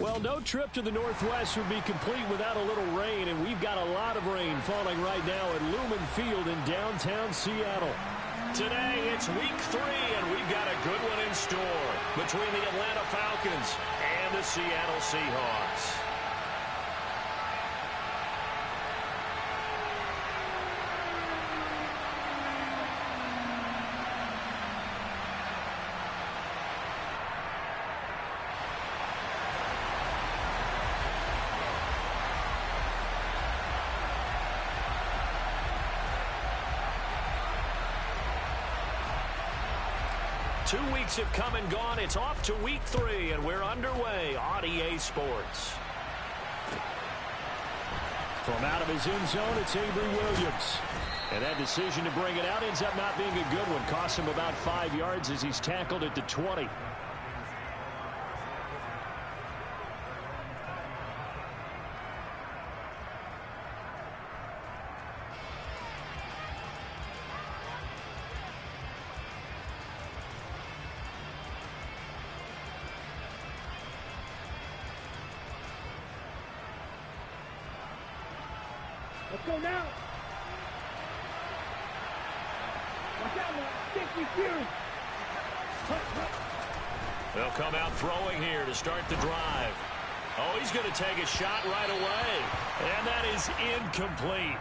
Well, no trip to the Northwest would be complete without a little rain, and we've got a lot of rain falling right now at Lumen Field in downtown Seattle. Today, it's week 3, and we've got a good one in store between the Atlanta Falcons and the Seattle Seahawks. Two weeks have come and gone. It's off to week 3, and we're underway on EA Sports. From out of his end zone, it's Avery Williams. And that decision to bring it out ends up not being a good one. Costs him about 5 yards as he's tackled at the 20. Let's go now. Watch out now. Sticky Fury. They'll come out throwing here to start the drive. Oh, he's going to take a shot right away. And that is incomplete.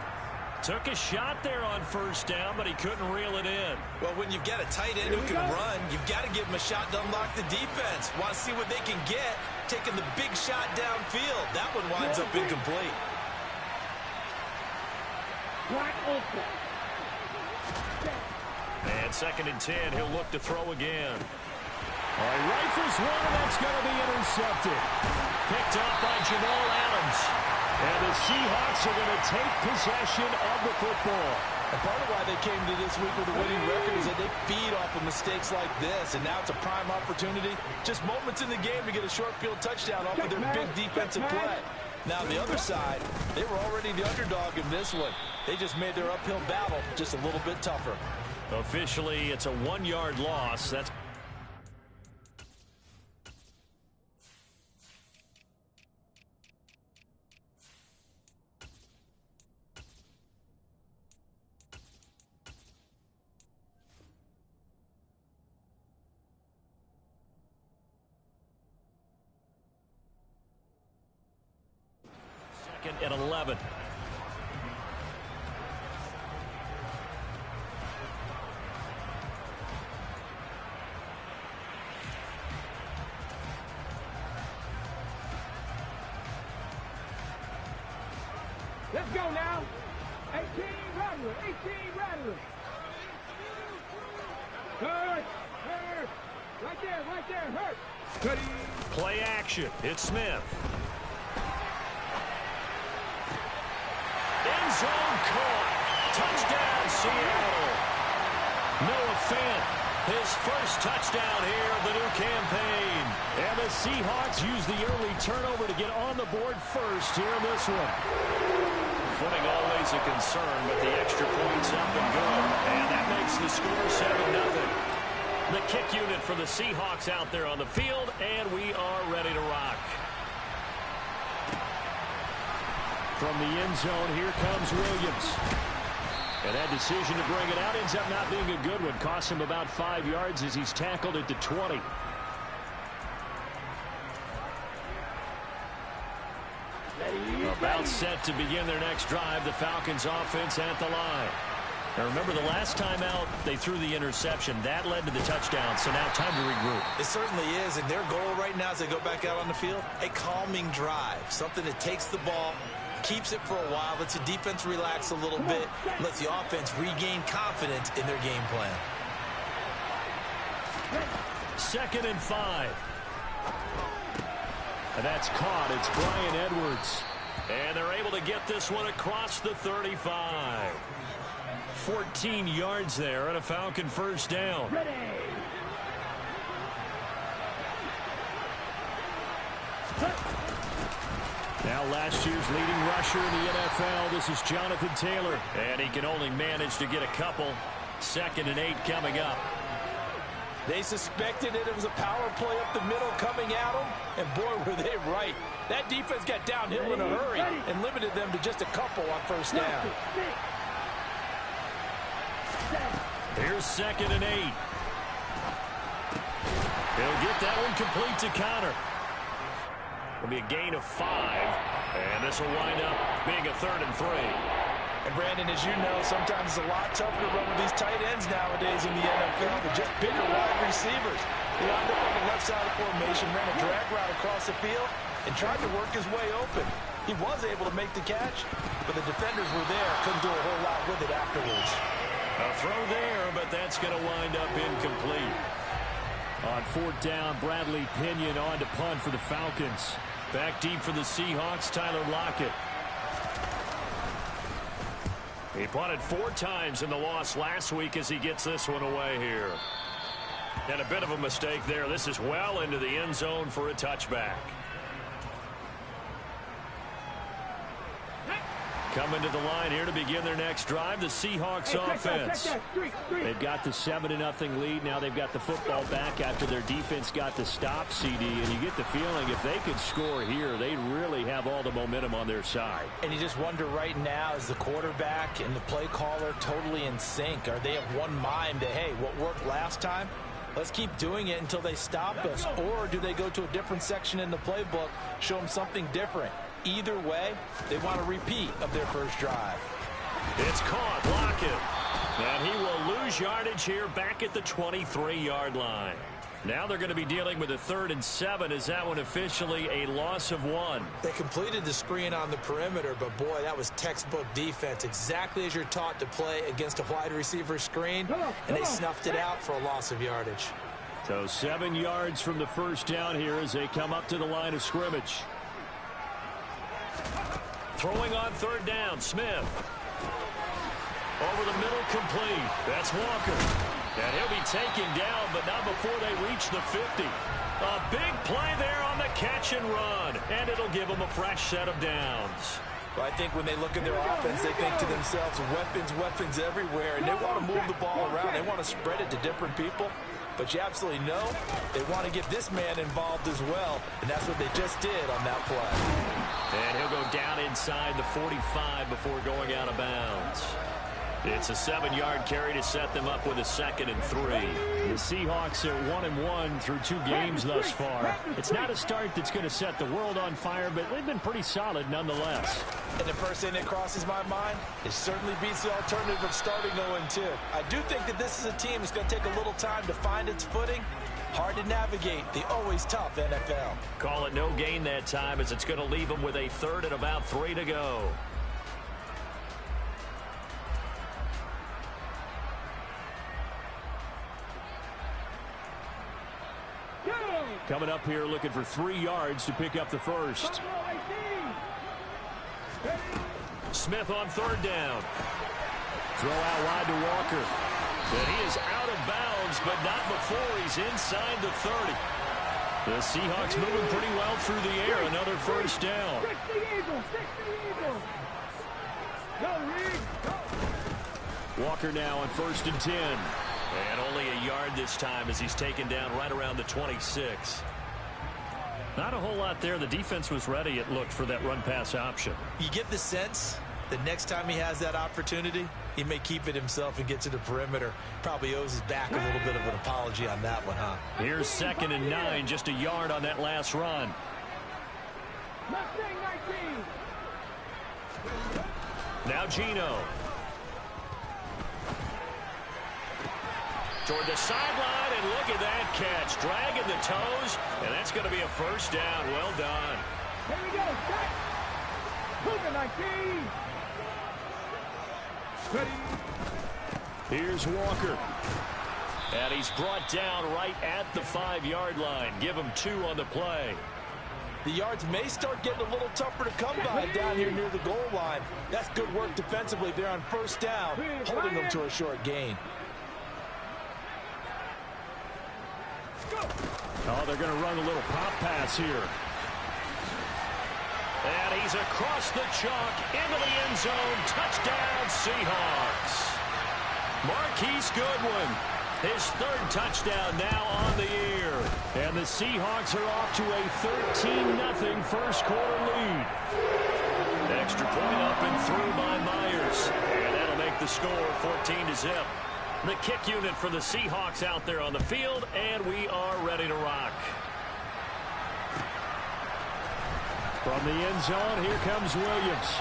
Took a shot there on first down, but he couldn't reel it in. Well, when you've got a tight end who can run, you've got to give him a shot to unlock the defense. Want to see what they can get, taking the big shot downfield. That one winds up incomplete. And 2nd and 10, he'll look to throw again. All right, rifles one, and that's going to be intercepted. Picked up by Jamal Adams. And the Seahawks are going to take possession of the football. And part of why they came to this week with a winning record is that they feed off of mistakes like this, and now it's a prime opportunity. Just moments in the game to get a short field touchdown off of their big defensive play. Now, on the other side, they were already the underdog in this one. They just made their uphill battle just a little bit tougher. Officially, it's a 1-yard loss. That's second and 11. Let's go now. 18 Rattler. 18 Rattler. Hurt. Hurt. Right there. Hurt. Ready. Play action. It's Smith. End zone caught. Touchdown, Seattle. Noah Fant, his first touchdown here of the new campaign. And the Seahawks use the early turnover to get on the board first here in this one. Footing always a concern, but the extra point's up and good. And that makes the score 7-0. The kick unit for the Seahawks out there on the field, and we are ready to rock. From the end zone, here comes Williams. And that decision to bring it out ends up not being a good one. Costs him about 5 yards as he's tackled at the 20. About set to begin their next drive. The Falcons offense at the line. Now remember, the last time out, they threw the interception. That led to the touchdown, so now time to regroup. It certainly is, and their goal right now as they go back out on the field, a calming drive. Something that takes the ball, keeps it for a while, lets the defense relax a little bit, lets the offense regain confidence in their game plan. 2nd and 5. And that's caught. It's Brian Edwards. And they're able to get this one across the 35. 14 yards there and a Falcon first down. Ready. Now last year's leading rusher in the NFL, this is Jonathan Taylor. And he can only manage to get a couple. 2nd and 8 coming up. They suspected it was a power play up the middle coming at them, and boy, were they right. That defense got downhill in a hurry and limited them to just a couple on first down. Here's 2nd and 8. He'll get that one complete to Connor. It'll be a gain of 5, and this will wind up being a 3rd and 3. And Brandon, as you know, sometimes it's a lot tougher to run with these tight ends nowadays in the NFL than just bigger wide receivers. He lined up on the left side of the formation, ran a drag route across the field, and tried to work his way open. He was able to make the catch, but the defenders were there, couldn't do a whole lot with it afterwards. A throw there, but that's going to wind up incomplete. On 4th down, Bradley Pinion on to punt for the Falcons. Back deep for the Seahawks, Tyler Lockett. He punted 4 times in the loss last week as he gets this one away here. And a bit of a mistake there. This is well into the end zone for a touchback. Coming to the line here to begin their next drive, the Seahawks offense. They've got the 7-0 lead. Now they've got the football back after their defense got the stop, CD. And you get the feeling if they could score here, they really have all the momentum on their side. And you just wonder right now, is the quarterback and the play caller totally in sync? Are they of one mind that, hey, what worked last time? Let's keep doing it until they stop us. Or do they go to a different section in the playbook, show them something different? Either way, they want a repeat of their first drive. It's caught, Lockett. And he will lose yardage here back at the 23-yard line. Now they're going to be dealing with a 3rd and 7. Is that one officially a loss of 1? They completed the screen on the perimeter, but boy, that was textbook defense. Exactly as you're taught to play against a wide receiver screen, and they snuffed it out for a loss of yardage. So 7 yards from the first down here as they come up to the line of scrimmage. Throwing on 3rd down, Smith. Over the middle, complete. That's Walker. And he'll be taken down, but not before they reach the 50. A big play there on the catch and run, and it'll give them a fresh set of downs. Well, I think when they look at their offense, they think to themselves, weapons everywhere, and they want to move the ball around. They want to spread it to different people. But you absolutely know they want to get this man involved as well, and that's what they just did on that play. And he'll go down inside the 45 before going out of bounds. It's a 7-yard carry to set them up with a 2nd and 3. The Seahawks are 1-1 through 2 games thus far. It's not a start that's going to set the world on fire, but they've been pretty solid nonetheless. And the first thing that crosses my mind, it certainly beats the alternative of starting 0-2. I do think that this is a team that's going to take a little time to find its footing. Hard to navigate the always tough NFL. Call it no gain that time as it's going to leave them with a 3rd and about 3 to go. Coming up here looking for 3 yards to pick up the first. Smith on 3rd down. Throw out wide to Walker. And he is out of bounds, but not before he's inside the 30. The Seahawks moving pretty well through the air. Another first down. Walker now on 1st and 10. And only a yard this time as he's taken down right around the 26. Not a whole lot there. The defense was ready, it looked, for that run-pass option. You get the sense that next time he has that opportunity, he may keep it himself and get to the perimeter. Probably owes his back a little bit of an apology on that one, huh? Here's 2nd and 9, just a yard on that last run. Now Gino. Toward the sideline, and look at that catch. Dragging the toes, and that's going to be a first down. Well done. Here we go. Here's Walker. And he's brought down right at the 5-yard line. Give him 2 on the play. The yards may start getting a little tougher to come by down here near the goal line. That's good work defensively there on first down, holding them to a short gain. Oh, they're going to run a little pop pass here. And he's across the chalk into the end zone. Touchdown, Seahawks. Marquise Goodwin His third touchdown now on the year. And the Seahawks are off to a 13-0 first quarter lead. Extra point up and through by Myers. And that'll make the score 14-0. The kick unit for the Seahawks out there on the field, and we are ready to rock. From the end zone, here comes Williams.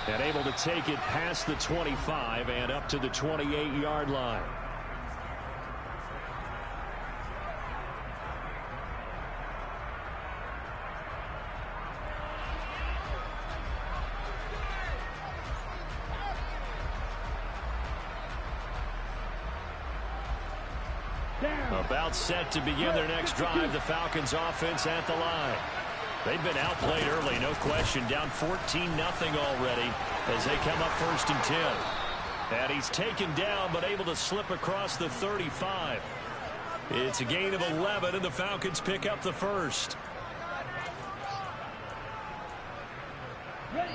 And able to take it past the 25 and up to the 28-yard line. About set to begin their next drive, the Falcons offense at the line. They've been outplayed early, no question. Down 14-0 already as they come up 1st and 10. And he's taken down but able to slip across the 35. It's a gain of 11 and the Falcons pick up the first. Ready.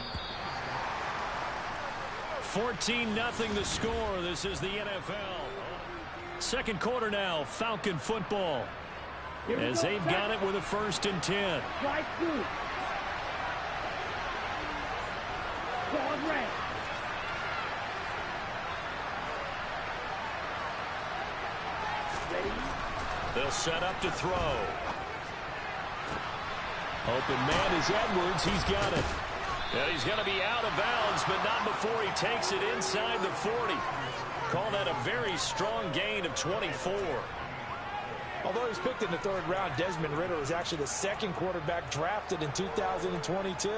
14-0 the score. This is the NFL. Second quarter now, Falcon football. As they've got it with a 1st and 10. Strike through. Ball red. They'll set up to throw. Open man is Edwards. He's got it. And he's going to be out of bounds, but not before he takes it inside the 40. Call that a very strong gain of 24. Although he was picked in the 3rd round, Desmond Ridder was actually the 2nd quarterback drafted in 2022.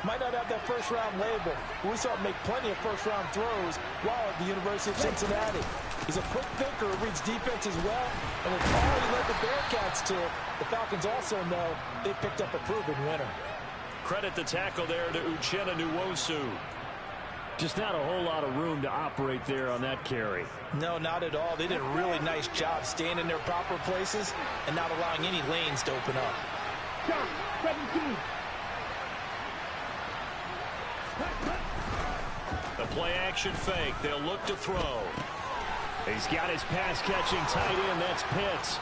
Might not have that first-round label, but we saw him make plenty of first-round throws while at the University of Cincinnati. He's a quick thinker who reads defense as well, and with all he led the Bearcats to, the Falcons also know they picked up a proven winner. Credit the tackle there to Uchenna Nwosu. Just not a whole lot of room to operate there on that carry. No, not at all. They did a really nice job staying in their proper places and not allowing any lanes to open up. Shot 17. The play action fake. They'll look to throw. He's got his pass-catching tight end. That's Pitts.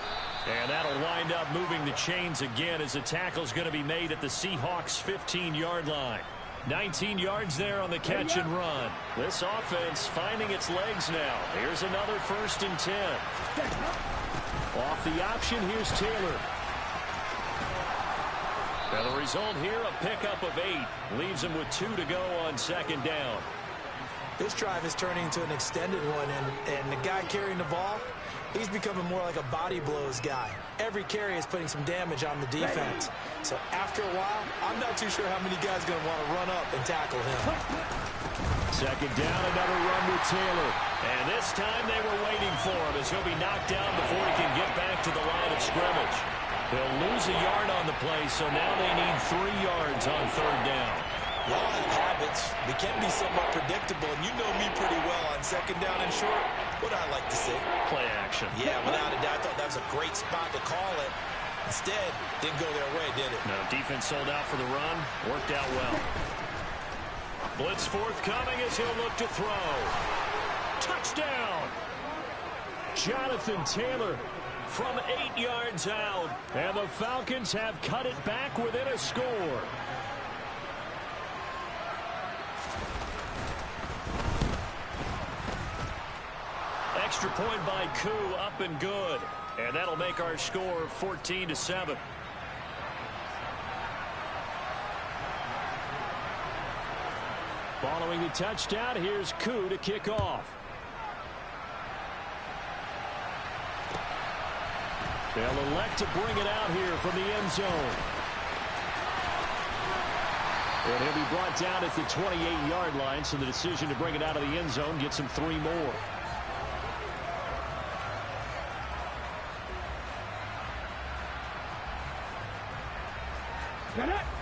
And that'll wind up moving the chains again as the tackle's going to be made at the Seahawks' 15-yard line. 19 yards there on the catch and run. This offense finding its legs now. Here's another 1st and 10. Off the option, here's Taylor. Now the result here, a pickup of 8. Leaves him with 2 to go on 2nd down. This drive is turning into an extended one, and the guy carrying the ball, he's becoming more like a body blows guy. Every carry is putting some damage on the defense. So after a while, I'm not too sure how many guys are going to want to run up and tackle him. 2nd down, another run with Taylor. And this time they were waiting for him as he'll be knocked down before he can get back to the line of scrimmage. They'll lose a yard on the play, so now they need 3 yards on 3rd down. We all have habits. We can be somewhat predictable, and you know me pretty well on 2nd down and short. What I like to see. Play action. Yeah, without a doubt. I thought that was a great spot to call it. Instead, didn't go their way, did it? No, defense sold out for the run. Worked out well. Blitz forthcoming as he'll look to throw. Touchdown! Jonathan Taylor from 8 yards out. And the Falcons have cut it back within a score. Extra point by Koo, up and good. And that'll make our score 14-7. Following the touchdown, here's Koo to kick off. They'll elect to bring it out here from the end zone. And he'll be brought down at the 28-yard line, so the decision to bring it out of the end zone gets him 3 more.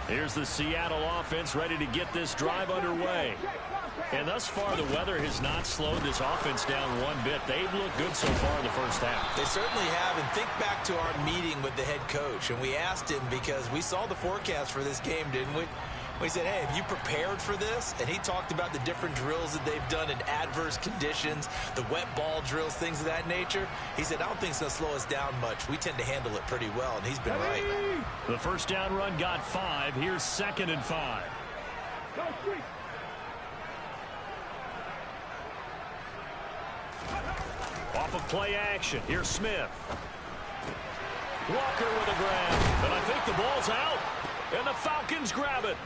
Here's the Seattle offense ready to get this drive underway. And thus far, the weather has not slowed this offense down one bit. They've looked good so far in the first half. They certainly have. And think back to our meeting with the head coach. And we asked him because we saw the forecast for this game, didn't we? Well, he said, hey, have you prepared for this? And he talked about the different drills that they've done in adverse conditions, the wet ball drills, things of that nature. He said, I don't think it's going to slow us down much. We tend to handle it pretty well, and he's been right. The first down run got 5. Here's 2nd and 5. Go street. Off of play action. Here's Smith. Walker with a grab. And I think the ball's out. And the Falcons grab it.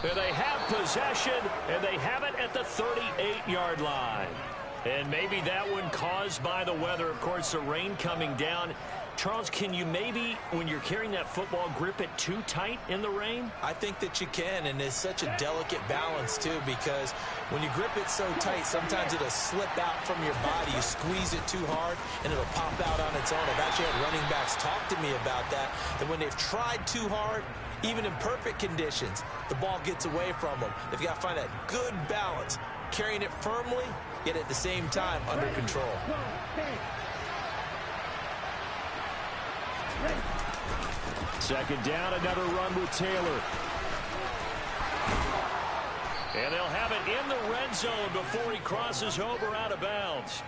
And they have possession, and they have it at the 38-yard line. And maybe that one caused by the weather. Of course, the rain coming down. Charles, can you maybe, when you're carrying that football, grip it too tight in the rain? I think that you can, and it's such a delicate balance, too, because when you grip it so tight, sometimes it'll slip out from your body. You squeeze it too hard, and it'll pop out on its own. I've actually had running backs talk to me about that when they've tried too hard, even in perfect conditions, the ball gets away from them. They've got to find that good balance, carrying it firmly, yet at the same time under control. Second down, another run with Taylor. And they'll have it in the red zone before he crosses over out of bounds.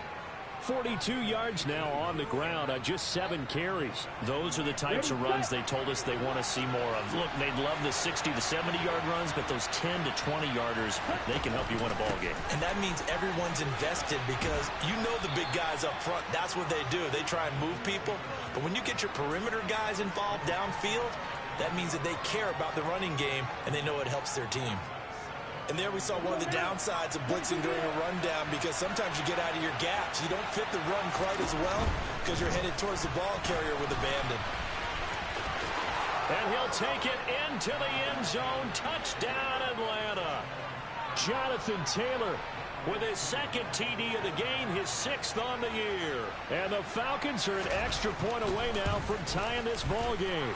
42 yards now on the ground on just 7 carries. Those are the types of runs they told us they want to see more of. Look, they'd love the 60 to 70-yard runs, but those 10 to 20-yarders, they can help you win a ball game. And that means everyone's invested because you know the big guys up front, that's what they do. They try and move people. But when you get your perimeter guys involved downfield, that means that they care about the running game and they know it helps their team. And there we saw one of the downsides of blitzing during a rundown because sometimes you get out of your gaps. You don't fit the run quite as well because you're headed towards the ball carrier with abandon. And he'll take it into the end zone. Touchdown, Atlanta. Jonathan Taylor with his 2nd TD of the game, his 6th on the year. And the Falcons are an extra point away now from tying this ball game.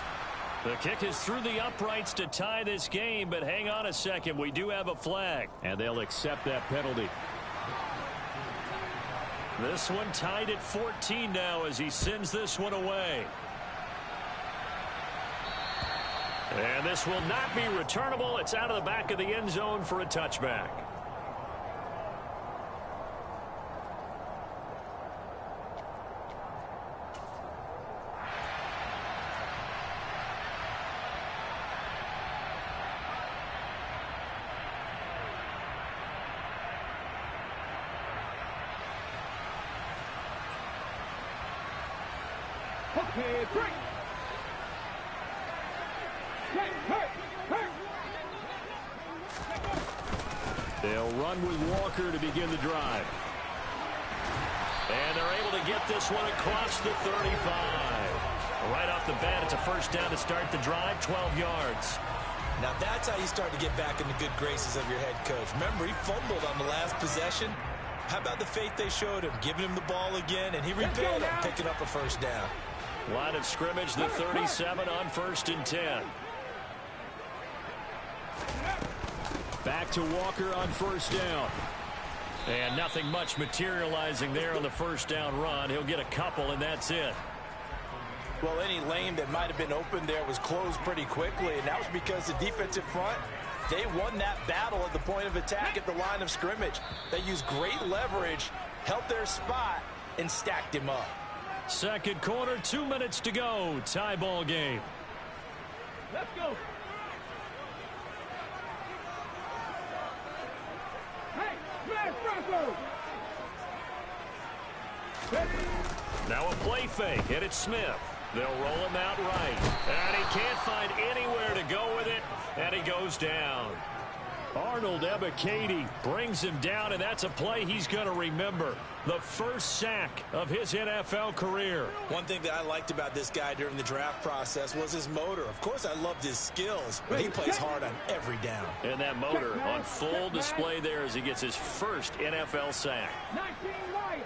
The kick is through the uprights to tie this game, but hang on a second. We do have a flag, and they'll accept that penalty. This one tied at 14 now as he sends this one away. And this will not be returnable. It's out of the back of the end zone for a touchback. Okay, break. They'll run with Walker to begin the drive. And they're able to get this one across the 35. Right off the bat, it's a first down to start the drive, 12 yards. Now that's how you start to get back in the good graces of your head coach. Remember, he fumbled on the last possession. How about the faith they showed him, giving him the ball again, and he repaid him, picking up a first down. Line of scrimmage, the 37 on 1st and 10. Back to Walker on first down. And nothing much materializing there on the first down run. He'll get a couple, and that's it. Well, any lane that might have been open there was closed pretty quickly, and that was because the defensive front, they won that battle at the point of attack at the line of scrimmage. They used great leverage, held their spot, and stacked him up. Second quarter, 2 minutes to go. Tie ball game. Let's go. Hey, smash Bronco. Now a play fake, and it's Smith. They'll roll him out right. And he can't find anywhere to go with it, and he goes down. Arnold Ebiketie brings him down, and that's a play he's going to remember. The first sack of his NFL career. One thing that I liked about this guy during the draft process was his motor. Of course, I loved his skills, but he plays hard on every down. And that motor on full display there as he gets his first NFL sack. 19 Lions.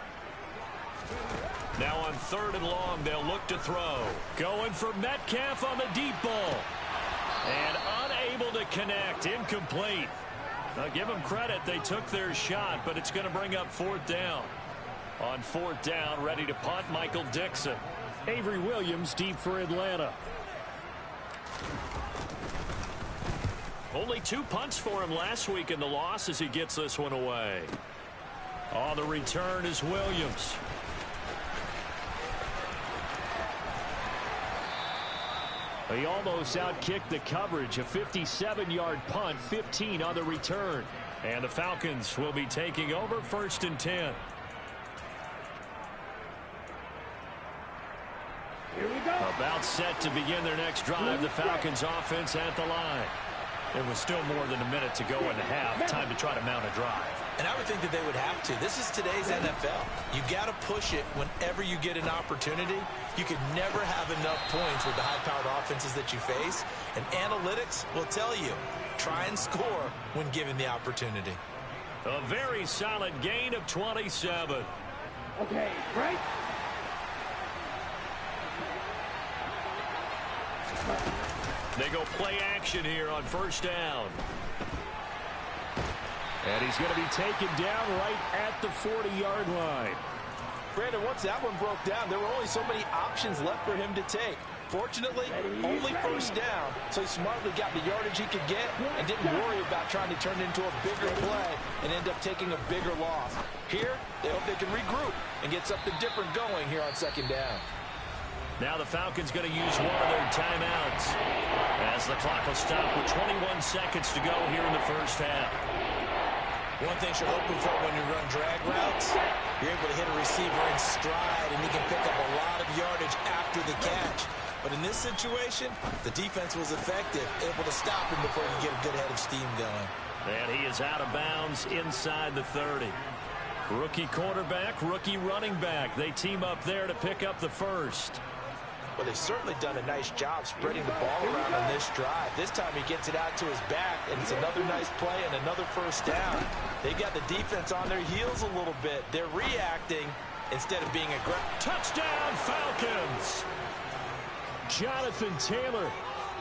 Now on 3rd and long, they'll look to throw. Going for Metcalf on the deep ball. And unable to connect. Incomplete. Now give them credit. They took their shot, but it's going to bring up 4th down. On 4th down, ready to punt, Michael Dixon. Avery Williams deep for Atlanta. Only 2 punts for him last week in the loss as he gets this one away. On the return is Williams. He almost outkicked the coverage. A 57-yard punt, 15 on the return. And the Falcons will be taking over 1st and 10. Here we go. About set to begin their next drive. The Falcons offense at the line. It was still more than a minute to go in the half. Time to try to mount a drive. And I would think that they would have to. This is today's NFL. You got to push it whenever you get an opportunity. You could never have enough points with the high-powered offenses that you face. And analytics will tell you, try and score when given the opportunity. A very solid gain of 27. Okay, right? They go play action here on 1st down. And he's going to be taken down right at the 40-yard line. Brandon, once that one broke down, there were only so many options left for him to take. Fortunately, only 1st down, so he smartly got the yardage he could get and didn't worry about trying to turn it into a bigger play and end up taking a bigger loss. Here, they hope they can regroup and get something different going here on 2nd down. Now the Falcons going to use one of their timeouts as the clock will stop with 21 seconds to go here in the 1st half. One thing you're hoping for when you run drag routes, you're able to hit a receiver in stride, and he can pick up a lot of yardage after the catch. But in this situation, the defense was effective, able to stop him before he could get a good head of steam going. And he is out of bounds inside the 30. Rookie quarterback, rookie running back. They team up there to pick up the 1st. Well, they've certainly done a nice job spreading the ball around on this drive. This time he gets it out to his back, and it's another nice play and another 1st down. They've got the defense on their heels a little bit. They're reacting instead of being aggressive. Touchdown, Falcons! Jonathan Taylor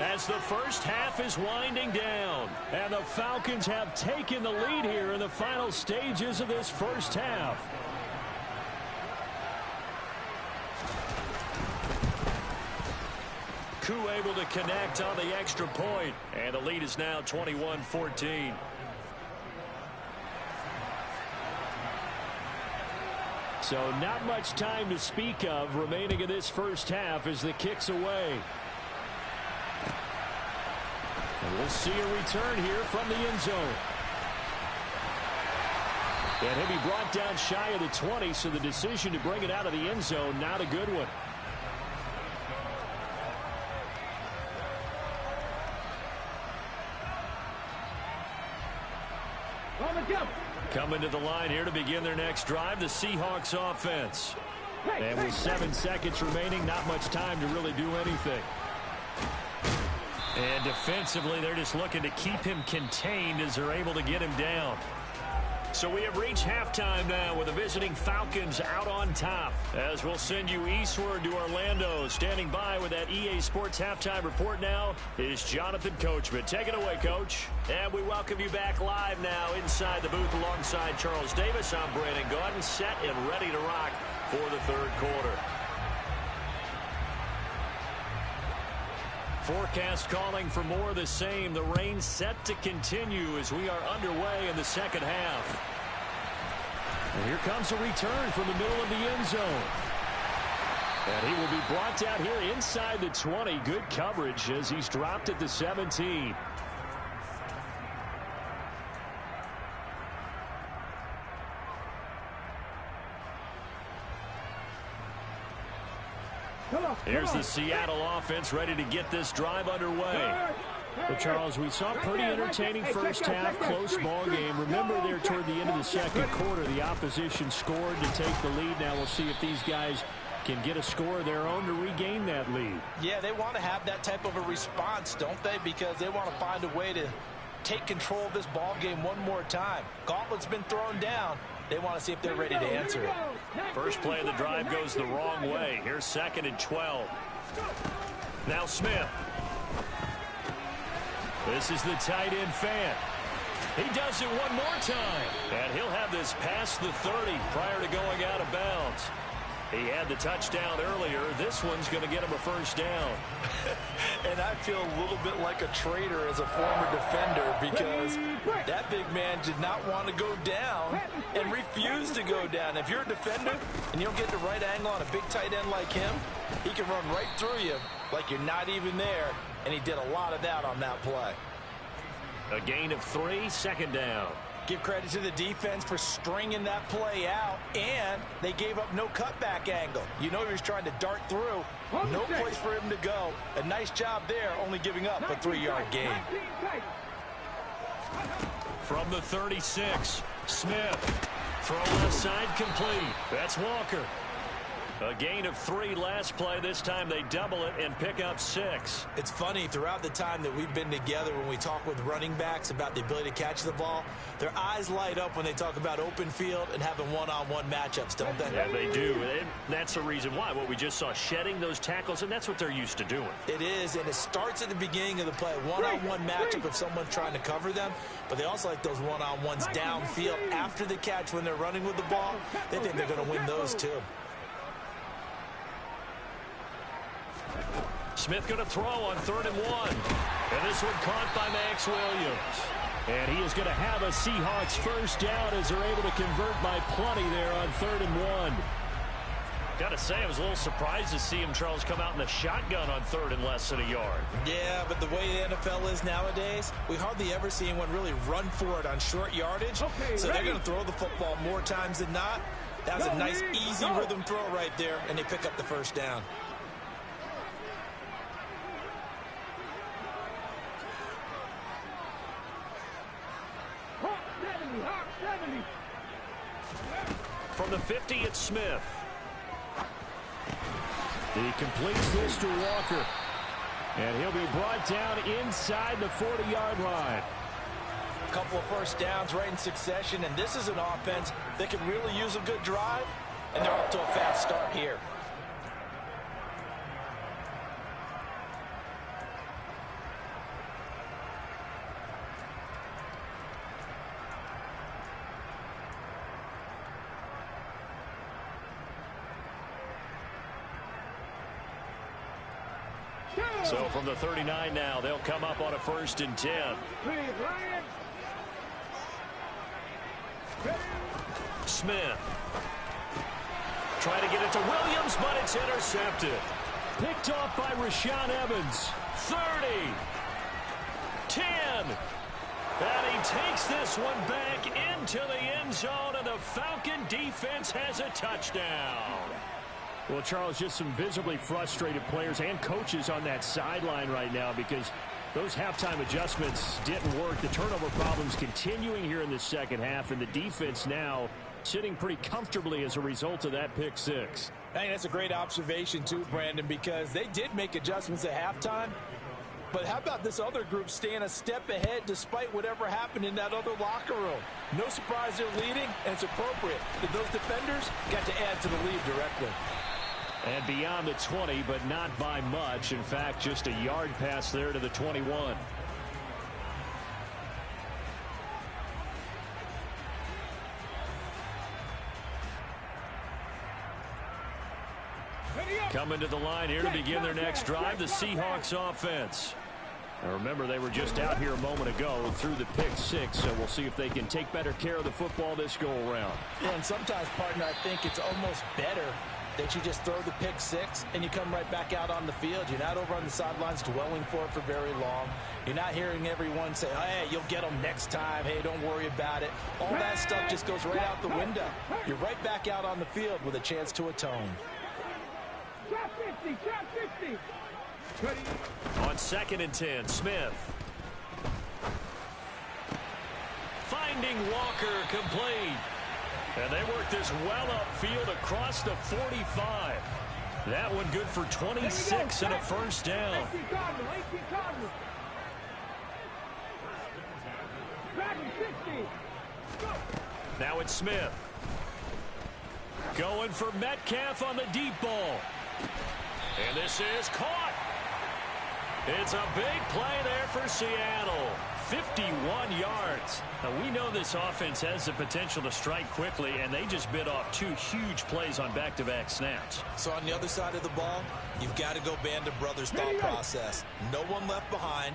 as the 1st half is winding down. And the Falcons have taken the lead here in the final stages of this 1st half. Koo able to connect on the extra point. And the lead is now 21-14. So not much time to speak of remaining in this 1st half as the kick's away. And we'll see a return here from the end zone. And he'll be brought down shy of the 20, so the decision to bring it out of the end zone, not a good one. Coming to the line here to begin their next drive, the Seahawks offense. And with 7 seconds remaining, not much time to really do anything. And defensively, they're just looking to keep him contained as they're able to get him down. So we have reached halftime now with the visiting Falcons out on top. As we'll send you eastward to Orlando. Standing by with that EA Sports halftime report now is Jonathan Coachman. Take it away, Coach. And we welcome you back live now inside the booth alongside Charles Davis. I'm Brandon Gaudin, set and ready to rock for the 3rd quarter. Forecast calling for more of the same. The rain set to continue as we are underway in the 2nd half. And here comes a return from the middle of the end zone. And he will be brought down here inside the 20. Good coverage as he's dropped at the 17. Here's the Seattle offense ready to get this drive underway. Well, Charles, we saw a pretty entertaining 1st half, close ball game. Remember there toward the end of the 2nd quarter, the opposition scored to take the lead. Now we'll see if these guys can get a score of their own to regain that lead. Yeah, they want to have that type of a response, don't they? Because they want to find a way to take control of this ball game one more time. Gauntlet's been thrown down. They want to see if they're ready to answer it. First play of the drive goes the wrong way. Here's 2nd and 12. Now Smith. This is the tight end Fan. He does it one more time. And he'll have this past the 30 prior to going out of bounds. He had the touchdown earlier. This one's going to get him a first down. And I feel a little bit like a traitor as a former defender because that big man did not want to go down and refused to go down. If you're a defender and you don't get the right angle on a big tight end like him, he can run right through you like you're not even there, and he did a lot of that on that play. A gain of 3, second down. Give credit to the defense for stringing that play out, and they gave up no cutback angle. You know he was trying to dart through. No place for him to go. A nice job there, only giving up a 3-yard gain. From the 36, Smith. Throw left side complete. That's Walker. A gain of 3 last play. This time they double it and pick up 6. It's funny, throughout the time that we've been together, when we talk with running backs about the ability to catch the ball, their eyes light up when they talk about open field and having one-on-one matchups, don't they? Yeah, they do. And that's the reason why. What we just saw, shedding those tackles, and that's what they're used to doing. It is, and it starts at the beginning of the play. One-on-one matchup if someone's trying to cover them, but they also like those one-on-ones downfield after the catch when they're running with the ball. They think they're going to win those too. Smith going to throw on 3rd and 1. And this one caught by Max Williams. And he is going to have a Seahawks first down as they're able to convert by plenty there on 3rd and 1. Got to say, I was a little surprised to see him, Charles, come out in the shotgun on 3rd and less than a yard. Yeah, but the way the NFL is nowadays, we hardly ever see anyone really run for it on short yardage. So they're going to throw the football more times than not. That was a nice, easy rhythm throw right there, and they pick up the first down. From the 50, it's Smith. He completes this to Walker. And he'll be brought down inside the 40-yard line. A couple of first downs right in succession, and this is an offense that can really use a good drive, and they're off to a fast start here. So from the 39 now, they'll come up on a 1st and 10. Smith. Trying to get it to Williams, but it's intercepted. Picked off by Rashaan Evans. 30. 10. And he takes this one back into the end zone, and the Falcon defense has a touchdown. Well, Charles, just some visibly frustrated players and coaches on that sideline right now because those halftime adjustments didn't work. The turnover problems continuing here in the second half, and the defense now sitting pretty comfortably as a result of that pick 6. I think that's a great observation too, Brandon, because they did make adjustments at halftime. But how about this other group staying a step ahead despite whatever happened in that other locker room? No surprise they're leading, and it's appropriate that those defenders got to add to the lead directly. And beyond the 20, but not by much. In fact, just a yard pass there to the 21. Coming to the line here to begin their next drive, the Seahawks offense. Now remember, they were just out here a moment ago through the pick 6, so we'll see if they can take better care of the football this go-around. Yeah, and sometimes, partner, I think it's almost better that you just throw the pick 6 and you come right back out on the field. You're not over on the sidelines dwelling for it for very long. You're not hearing everyone say, hey, you'll get them next time. Hey, don't worry about it. All that stuff just goes right out the window. You're right back out on the field with a chance to atone. Drop 50, drop 50. On 2nd and 10, Smith. Finding Walker complete. And they work this well upfield across the 45. That one good for 26 and a first down. Now it's Smith. Going for Metcalf on the deep ball. And this is caught. It's a big play there for Seattle. 51 yards. Now, we know this offense has the potential to strike quickly, and they just bit off 2 huge plays on back-to-back snaps. So on the other side of the ball, you've got to go Band of Brothers thought process. No one left behind,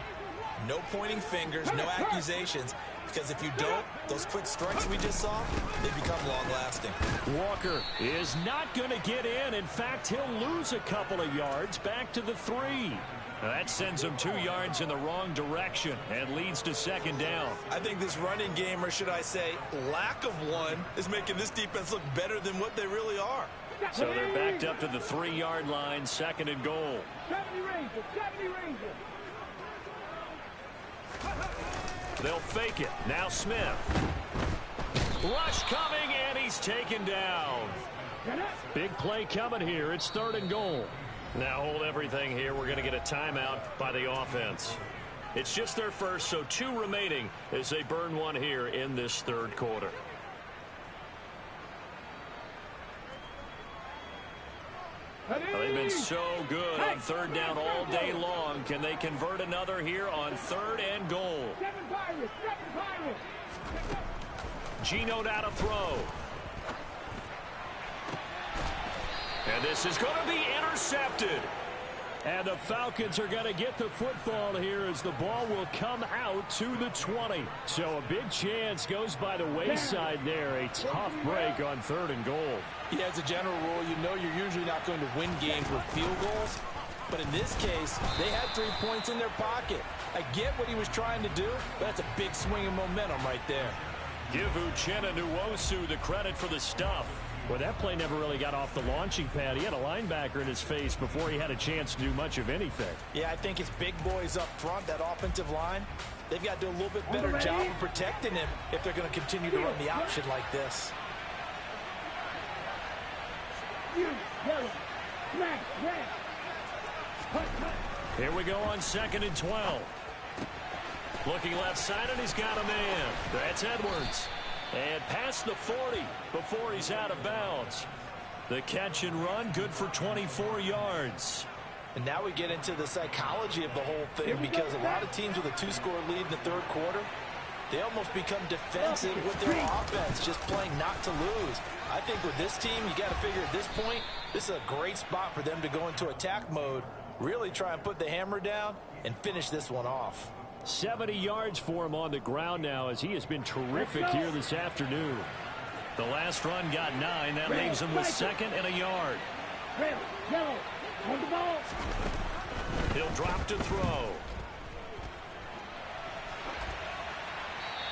no pointing fingers, no accusations, because if you don't, those quick strikes we just saw, they become long-lasting. Walker is not going to get in. In fact, he'll lose a couple of yards back to the 3. That sends him 2 yards in the wrong direction and leads to second down. I think this running game, or should I say lack of one, is making this defense look better than what they really are. So they're backed up to the 3-yard line, second and goal. 70 Rangers, 70 Rangers. They'll fake it. Now Smith. Rush coming, and he's taken down. Big play coming here. It's third and goal. Now hold everything here. We're going to get a timeout by the offense. It's just their first, so 2 remaining as they burn one here in this third quarter. They've been so good on third down all day long. Can they convert another here on third and goal? Gino now to throw. And this is going to be intercepted. And the Falcons are going to get the football here as the ball will come out to the 20. So a big chance goes by the wayside there. A tough break on third and goal. Yeah, as a general rule, you know you're usually not going to win games with field goals. But in this case, they had 3 points in their pocket. I get what he was trying to do, but that's a big swing of momentum right there. Give Uchenna Nwosu the credit for the stuff. Well, that play never really got off the launching pad. He had a linebacker in his face before he had a chance to do much of anything. Yeah, I think it's big boys up front, that offensive line. They've got to do a little bit better job of protecting him if they're going to continue to run the option like this. Here we go on second and 12. Looking left side, and he's got a man. That's Edwards. And past the 40 before he's out of bounds. The catch and run, good for 24 yards. And now we get into the psychology of the whole thing, because a lot of teams with a 2-score lead in the third quarter, they almost become defensive with their offense, just playing not to lose. I think with this team, you got to figure at this point, this is a great spot for them to go into attack mode, really try and put the hammer down and finish this one off. 70 yards for him on the ground now, as he has been terrific here this afternoon. The last run got 9. That leaves him with second and a yard. He'll drop to throw.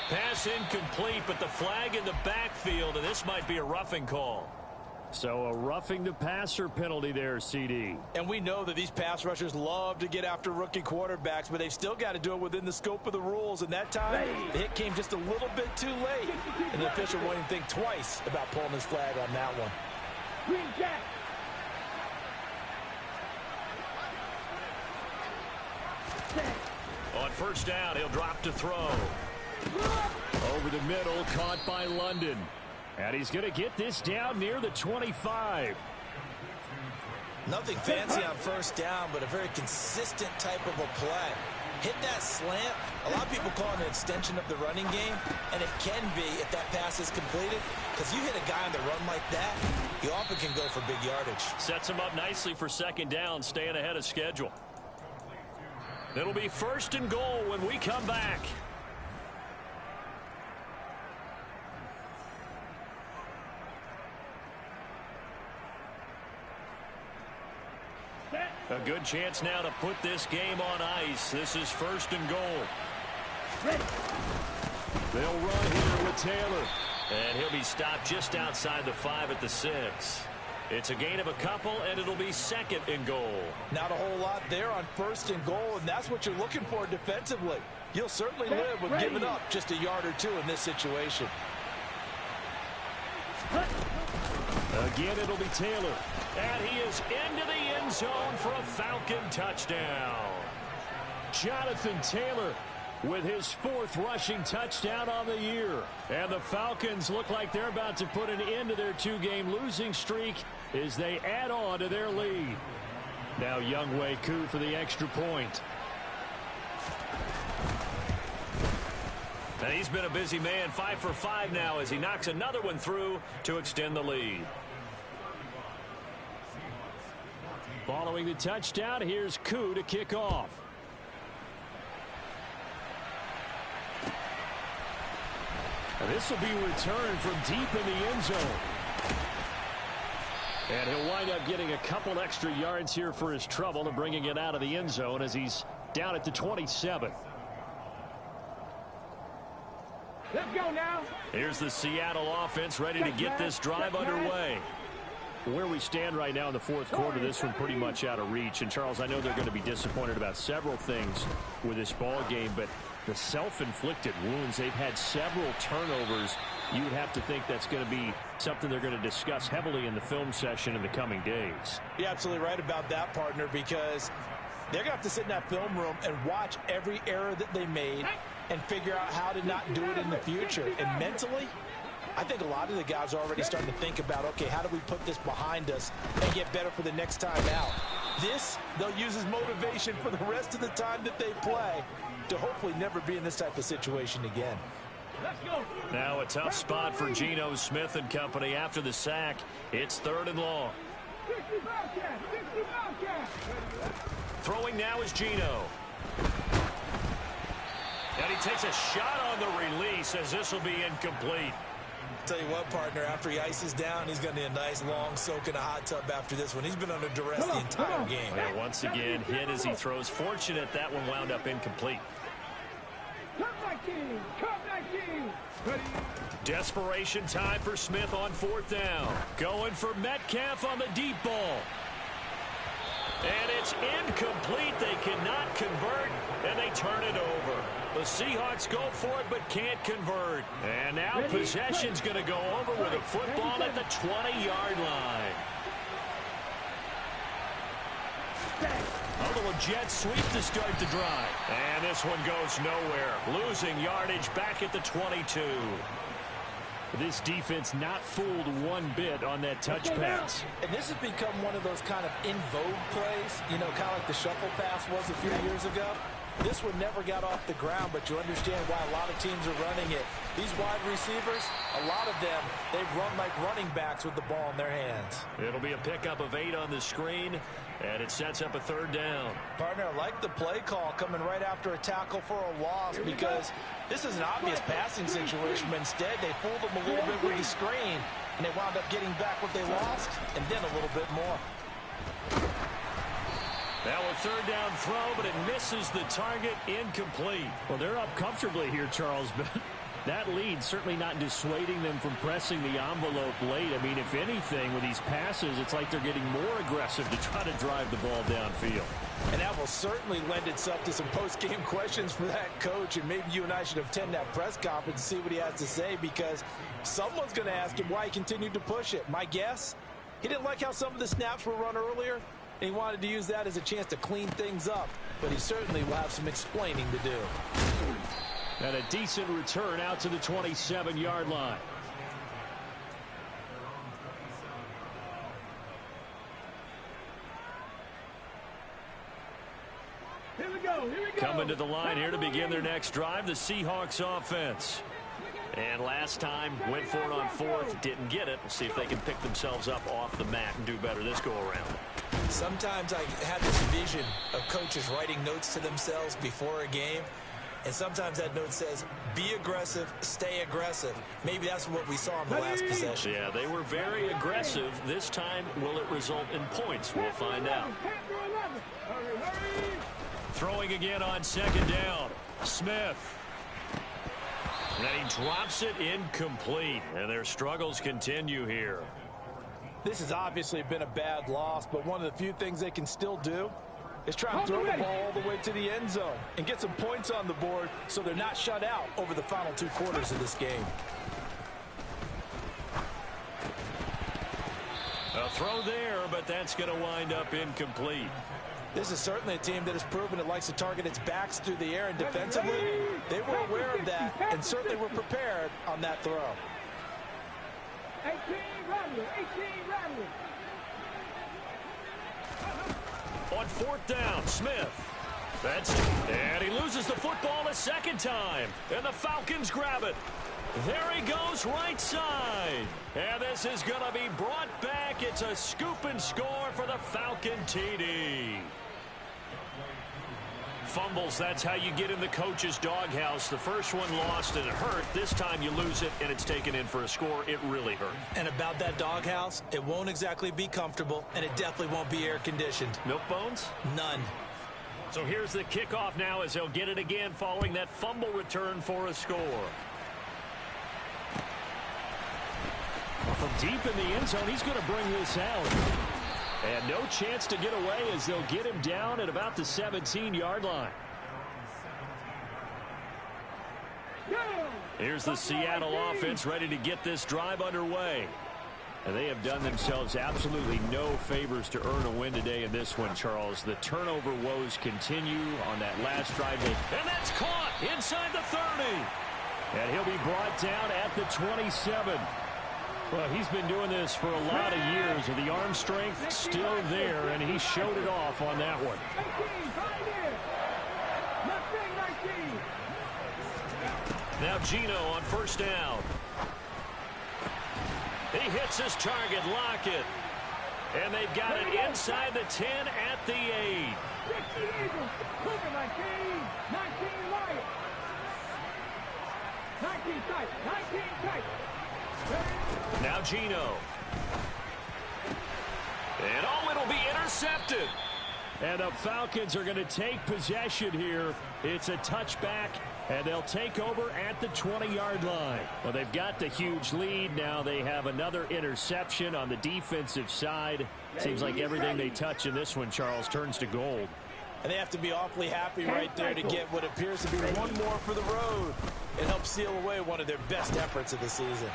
Pass incomplete, but the flag in the backfield, and this might be a roughing call. So a roughing the passer penalty there, CD. And we know that these pass rushers love to get after rookie quarterbacks, but they've still got to do it within the scope of the rules. And that time, the hit came just a little bit too late. And the official won't even think twice about pulling his flag on that one. On first down, he'll drop to throw. Over the middle, caught by London. And he's going to get this down near the 25. Nothing fancy on first down, but a very consistent type of a play. Hit that slant. A lot of people call it an extension of the running game, and it can be if that pass is completed, because you hit a guy on the run like that, you often can go for big yardage. Sets him up nicely for second down, staying ahead of schedule. It'll be first and goal when we come back. A good chance now to put this game on ice. This is first and goal. They'll run here with Taylor. And he'll be stopped just outside the 5 at the 6. It's a gain of a couple, and it'll be second and goal. Not a whole lot there on first and goal, and that's what you're looking for defensively. You'll certainly live with giving up just a yard or 2 in this situation. Again, it'll be Taylor. And he is into the end zone for a Falcon touchdown. Jonathan Taylor with his 4th rushing touchdown on the year. And the Falcons look like they're about to put an end to their 2-game losing streak as they add on to their lead. Now Younghoe Koo for the extra point. And he's been a busy man, 5 for 5 now as he knocks another one through to extend the lead. Following the touchdown, here's Koo to kick off. This will be returned from deep in the end zone. And he'll wind up getting a couple extra yards here for his trouble and bringing it out of the end zone as he's down at the 27. Let's go now. Here's the Seattle offense ready to get this drive underway. Where we stand right now in the fourth quarter, this one pretty much out of reach. And, Charles, I know they're going to be disappointed about several things with this ball game, but the self-inflicted wounds, they've had several turnovers. You would have to think that's going to be something they're going to discuss heavily in the film session in the coming days. You're absolutely right about that, partner, because they're going to have to sit in that film room and watch every error that they made and figure out how to not do it in the future. And mentally, I think a lot of the guys are already starting to think about, okay, how do we put this behind us and get better for the next time out? This, they'll use as motivation for the rest of the time that they play to hopefully never be in this type of situation again. Now a tough spot for Geno Smith and company after the sack. It's 3rd and long. Throwing now is Geno. And he takes a shot on the release as this will be incomplete. Tell you what, partner, after he ices down, he's going to need a nice long soak in a hot tub after this one. He's been under duress the entire game. And once again, hit as he throws. Fortunate that one wound up incomplete. Desperation time for Smith on 4th down. Going for Metcalf on the deep ball. And it's incomplete. They cannot convert, and they turn it over. The Seahawks go for it, but can't convert. And now possession's going to go over with a football at the 20-yard line. A little jet sweep to start the drive. And this one goes nowhere. Losing yardage back at the 22. This defense not fooled one bit on that touch pass. And this has become one of those kind of in vogue plays, you know, kind of like the shuffle pass was a few years ago. This one never got off the ground, but you understand why a lot of teams are running it. These wide receivers, a lot of them, they run like running backs with the ball in their hands. It'll be a pickup of 8 on the screen, and it sets up a 3rd down. Partner, I like the play call coming right after a tackle for a loss because this is an obvious passing situation, but instead they fooled them a little bit with the screen, and they wound up getting back what they lost, and then a little bit more. Now a 3rd down throw, but it misses the target, incomplete. Well, they're up comfortably here, Charles, but that lead certainly not dissuading them from pressing the envelope late. I mean, if anything, with these passes, it's like they're getting more aggressive to try to drive the ball downfield. And that will certainly lend itself to some post-game questions for that coach, and maybe you and I should attend that press conference and see what he has to say, because someone's going to ask him why he continued to push it. My guess, he didn't like how some of the snaps were run earlier, and he wanted to use that as a chance to clean things up, but he certainly will have some explaining to do. And a decent return out to the 27-yard line. Here we go. Coming to the line here to begin their next drive, the Seahawks offense. And last time, went for it on 4th, didn't get it. We'll see if they can pick themselves up off the mat and do better this go-around. Sometimes I have this vision of coaches writing notes to themselves before a game, and sometimes that note says, be aggressive, stay aggressive. Maybe that's what we saw in the last possession. Yeah, they were very aggressive. This time, will it result in points? We'll find out. Throwing again on 2nd down. Smith. And he drops it incomplete. And their struggles continue here. This has obviously been a bad loss, but one of the few things they can still do is try and throw the ball all the way to the end zone and get some points on the board so they're not shut out over the final 2 quarters of this game. A throw there, but that's going to wind up incomplete. This is certainly a team that has proven it likes to target its backs through the air, and defensively, they were aware of that and certainly were prepared on that throw. 18 Rattler. On 4th down, Smith. And he loses the football a second time. And the Falcons grab it. There he goes, right side. And this is going to be brought back. It's a scoop and score for the Falcon TD. Fumbles, that's how you get in the coach's doghouse. The first one lost and it hurt. This time you lose it and it's taken in for a score. It really hurt. And about that doghouse, it won't exactly be comfortable, and it definitely won't be air-conditioned. Milk bones? None. So here's the kickoff now as they'll get it again following that fumble return for a score. From deep in the end zone, he's going to bring this out. And no chance to get away as they'll get him down at about the 17-yard line. Here's the Seattle offense ready to get this drive underway. And they have done themselves absolutely no favors to earn a win today in this one, Charles. The turnover woes continue on that last drive. And that's caught inside the 30. And he'll be brought down at the 27. Well, he's been doing this for a lot of years, with the arm strength still there, and he showed it off on that one. Now Gino on first down. He hits his target, Lockett. And they've got it inside the 10 at the 8. Now Gino. And oh, it'll be intercepted. And the Falcons are going to take possession here. It's a touchback, and they'll take over at the 20-yard line. Well, they've got the huge lead. Now they have another interception on the defensive side. Seems like everything they touch in this one, Charles, turns to gold. And they have to be awfully happy right there to get what appears to be one more for the road and help seal away one of their best efforts of the season.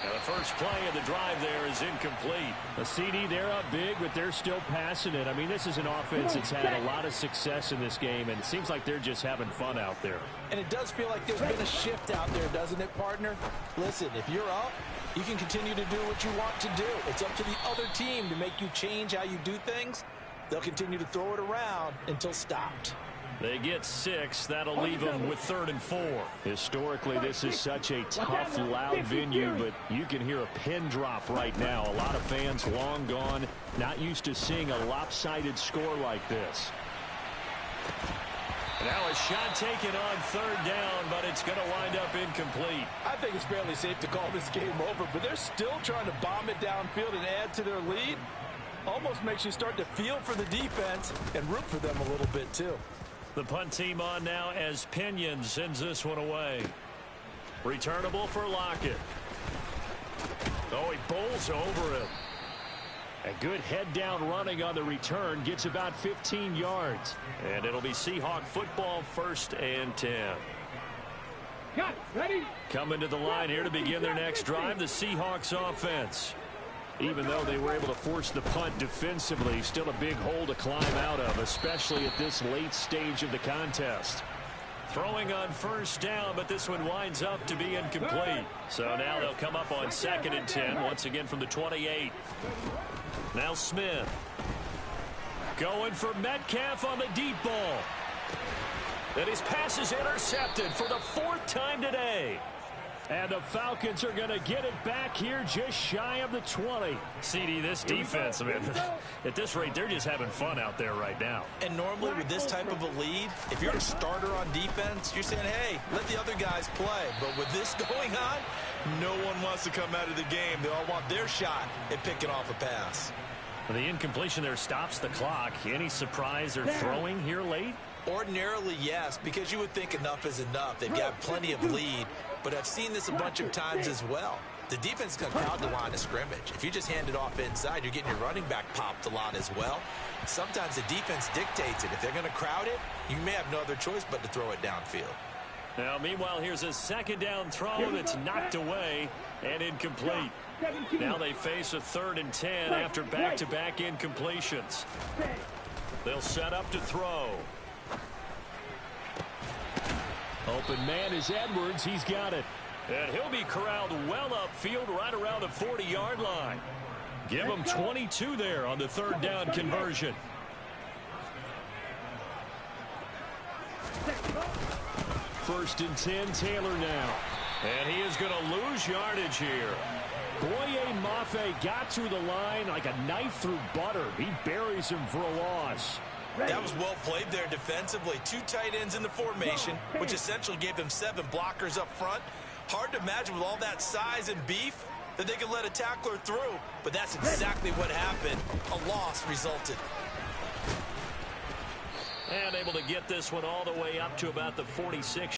Now the first play of the drive there is incomplete. The CD, they're up big, but they're still passing it. I mean, this is an offense that's had a lot of success in this game, and it seems like they're just having fun out there. And it does feel like there's been a shift out there, doesn't it, partner? Listen, if you're up, you can continue to do what you want to do. It's up to the other team to make you change how you do things. They'll continue to throw it around until stopped. They get 6. That'll leave them with 3rd and 4. Historically, this is such a tough, loud venue, but you can hear a pin drop right now. A lot of fans long gone, not used to seeing a lopsided score like this. Now a shot taken on 3rd down, but it's going to wind up incomplete. I think it's fairly safe to call this game over, but they're still trying to bomb it downfield and add to their lead. Almost makes you start to feel for the defense and root for them a little bit, too. The punt team on now as Pinion sends this one away. Returnable for Lockett. Oh, he bowls over him. A good head-down running on the return. Gets about 15 yards. And it'll be Seahawk football, 1st and 10. Coming to the line here to begin their next drive, the Seahawks offense. Even though they were able to force the punt defensively, still a big hole to climb out of, especially at this late stage of the contest. Throwing on 1st down, but this one winds up to be incomplete. So now they'll come up on 2nd and 10, once again from the 28. Now Smith. Going for Metcalf on the deep ball. And his pass is intercepted for the 4th time today. And the Falcons are going to get it back here just shy of the 20. CD, this defense, I mean, at this rate, they're just having fun out there right now. And normally with this type of a lead, if you're a starter on defense, you're saying, hey, let the other guys play. But with this going on, no one wants to come out of the game. They all want their shot at picking off a pass. The incompletion there stops the clock. Any surprise they're throwing here late? Ordinarily, yes, because you would think enough is enough. They've got plenty of lead, but I've seen this a bunch of times as well. The defense is going to crowd the line of scrimmage. If you just hand it off inside, you're getting your running back popped a lot as well. Sometimes the defense dictates it. If they're going to crowd it, you may have no other choice but to throw it downfield. Now, meanwhile, here's a 2nd down throw that's knocked away and incomplete. Now they face a 3rd and 10 after back-to-back incompletions. They'll set up to throw. Open man is Edwards. He's got it. And he'll be corralled well upfield right around the 40-yard line. Give him 22 there on the 3rd down conversion. 1st and 10, Taylor now. And he is going to lose yardage here. Boye Mafe got through the line like a knife through butter. He buries him for a loss. That was well played there defensively. 2 tight ends in the formation, which essentially gave them 7 blockers up front. Hard to imagine with all that size and beef that they could let a tackler through, but that's exactly what happened. A loss resulted. And able to get this one all the way up to about the 46.